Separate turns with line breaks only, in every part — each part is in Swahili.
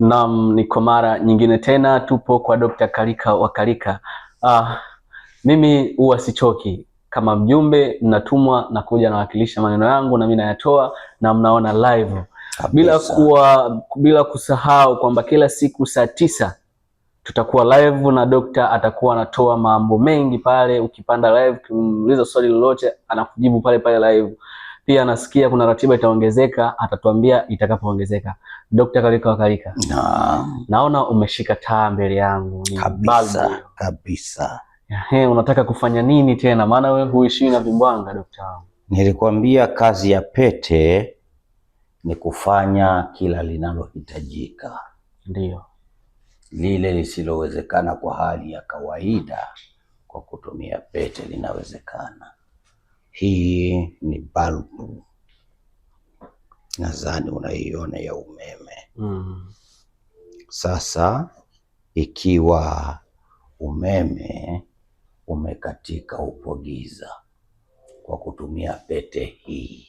Naam, ni kwa mara nyingine tena tupo kwa Dr. Kalika wa Kalika. Mimi huwa sichoki kama mjumbe, natumwa na kuja nawakilisha maneno yangu na mimi nayatoa na mnaona live. Bila kusahau kwamba kila siku saa 9 tutakuwa live na Dr. atakuwa anatoa mambo mengi pale. Ukipanda live kumuuliza swali lolote anakujibu pale pale live. Pia nasikia kuna ratiba itaongezeka, atatuambia itakapoongezeka. Dr. Kalika wa Kalika. Naona umeshika taa mbele yangu.
Kabisa.
Unataka kufanya nini tena? Maana wewe huishi na vimbwanga daktari.
Nilikwambia kazi ya pete ni kufanya kila linalohitajika.
Ndio.
Lile lisilowezekana kwa hali ya kawaida kwa kutumia pete linawezekana. Hii ni balbu. Nadhani unaiona ya umeme. Sasa ikiwa umeme umekatika, upo giza, kwa kutumia pete hii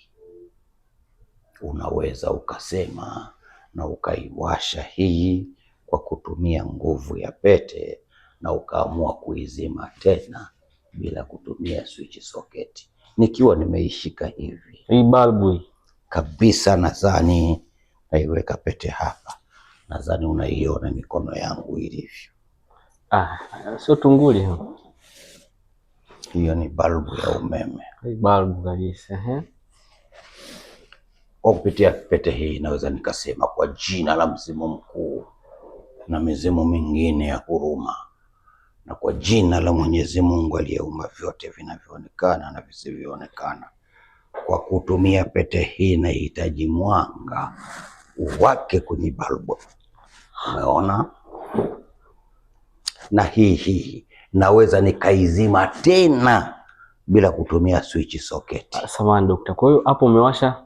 unaweza ukasema na ukaiwasha hii kwa kutumia nguvu ya pete na ukaamua kuizima tena bila kutumia switch socket. Nikiwa nimeishika hivi
hii balbu
kabisa, nadhani naiweka pete hapa. Nadhani unaiona mikono yangu ilivyo.
Sio tunguli
hiyo, ni balbu ya umeme.
Hii balbu kabisa.
Kwa kupitia pete hii naweza nikasema kwa jina la mzimu mkuu na mizimu mingine ya huruma, na kwa jina la Mwenyezi Mungu aliyeumba vyote vinavyoonekana na visivyoonekana, kwa kutumia pete hii nahitaji mwanga uwake kwenye balbu. Umeona? Na hii naweza nikaizima tena bila kutumia switch socket.
Samahani daktari, kwa hiyo hapo umewasha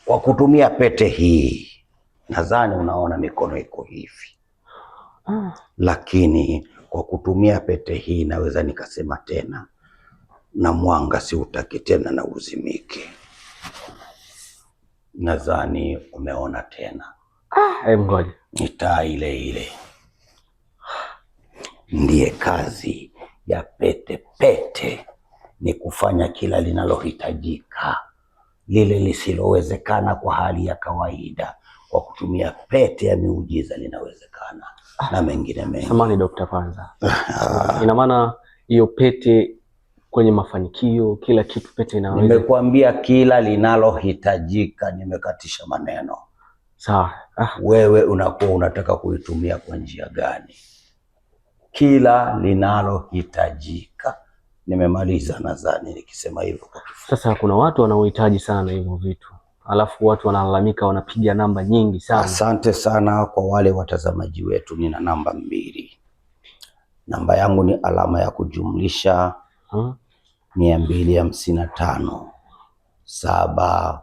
kwa kutumia pete hii. Nadhani unaona mikono iko hivi. Lakini kwa kutumia pete hii naweza nikasema tena na mwanga si utaki tena na uzimike. Nadhani umeona tena.
Ngoja.
Ni taa ile ile. Ndiye kazi ya pete. Pete ni kufanya kila linalohitajika. Lile lisilowezekana kwa hali ya kawaida, kwa kutumia pete ya miujiza linawezekana. Na mengine mengi.
Samahani daktari kwanza. Ina maana hiyo pete kwenye mafanikio, kila kitu pete inaweza.
Nimekuambia kila linalohitajika, nimekatisha maneno.
Sawa.
Wewe unakuwa unataka kuitumia kwa njia gani? Kila linalohitajika. Nimemaliza nadhani nikisema hivyo kwa kifupi.
Sasa kuna watu wanaohitaji sana hivyo vitu, alafu watu wanalalamika, wanapiga namba nyingi sana.
Asante sana kwa wale watazamaji wetu. Nina namba 2. Namba yangu ni alama ya kujumlisha 255 749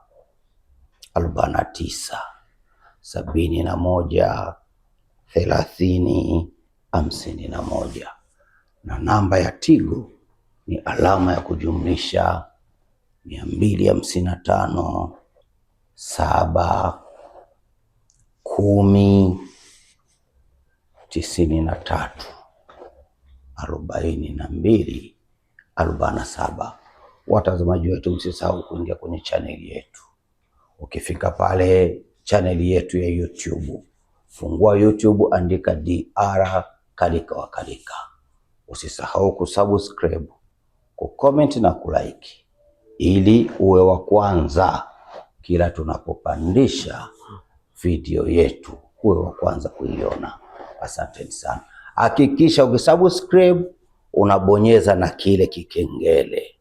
71 30 51, na namba ya Tigo ni alama ya kujumlisha 255 7 10 93 42 47. Watazamaji wetu, msisahau kuingia kwenye chaneli yetu. Ukifika pale chaneli yetu ya YouTube, fungua YouTube, andika Dr. Kalika wa Kalika. Usisahau kusubscribe, kucomment na kulike ili uwe wa kwanza kila tunapopandisha video yetu, uwe wa kwanza kuiona. Asante sana. Hakikisha ukisubscribe unabonyeza na kile kikengele.